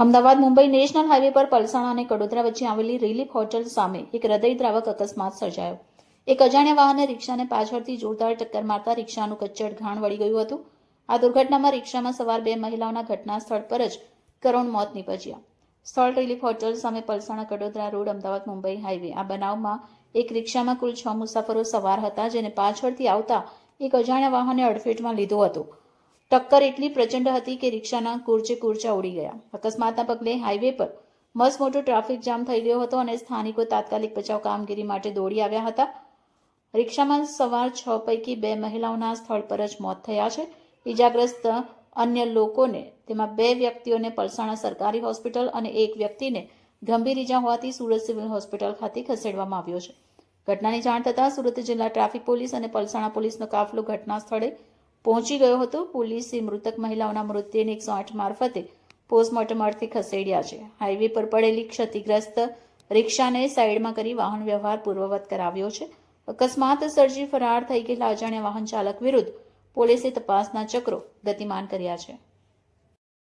Ahmedabad Mumbai national highway પર પલસાણા અને કડોદરા વચ્ચે આવેલી રિલીફ હોટલ સામે એક હૃદયદ્રાવક અકસ્માત સર્જાયો। એક અજાણ્યા વાહને રિક્ષાને પાછળથી જોરદાર ટક્કર મારતા રિક્ષાનું કચ્ચર ઘાણ વળી ગયું હતું। આ દુર્ઘટનામાં રિક્ષામાં સવાર બે મહિલાઓના ઘટના સ્થળ પર જ કરુણ મોત નીપજ્યા। સ્થળ રિલીફ હોટલ સામે પલસાણા કડોદરા રોડ અમદાવાદ મુંબઈ હાઈવે। આ બનાવમાં એક રિક્ષામાં કુલ 6 મુસાફરો સવાર હતા, જેને પાછળથી આવતા એક અજાણ્યા વાહને અડફેટમાં લીધો હતો। ટક્કર એટલી પ્રચંડ હતી કે રિક્ષાના કૂરચા ઉડી ગયા। અકસ્માતના પગલે હાઈવે પર મસમોટો ટ્રાફિક જામ થઈ ગયો હતો અને સ્થાનિકો તાત્કાલિક બચાવ કામગીરી માટે દોડી આવ્યા હતા। રિક્ષામાં સવાર 6 પૈકી 2 મહિલાઓના સ્થળ પર જ મોત થયા છે। ઇજાગ્રસ્ત અન્ય લોકોને, તેમાં 2 વ્યક્તિઓને પલસાણા સરકારી હોસ્પિટલ અને એક વ્યક્તિને ગંભીર ઇજા હોવાથી સુરત સિવિલ હોસ્પિટલ ખાતે ખસેડવામાં આવ્યો છે। ઘટનાની જાણ થતાં સુરત જિલ્લા ટ્રાફિક પોલીસ અને પલસાણા પોલીસનો કાફલો ઘટના સ્થળે પહોંચી ગયો હતો। પોલીસે મૃતક મહિલાઓના મૃતદેહને 108 મારફતે પોસ્ટમોર્ટમ અર્થે ખસેડ્યા છે। હાઈવે પર પડેલી ક્ષતિગ્રસ્ત રિક્ષાને સાઈડમાં કરી વાહન વ્યવહાર પૂર્વવત કરાવ્યો છે। અકસ્માત સર્જી ફરાર થઈ ગયેલા અજાણ્યા વાહન ચાલક વિરુદ્ધ પોલીસે તપાસના ચક્રો ગતિમાન કર્યા છે।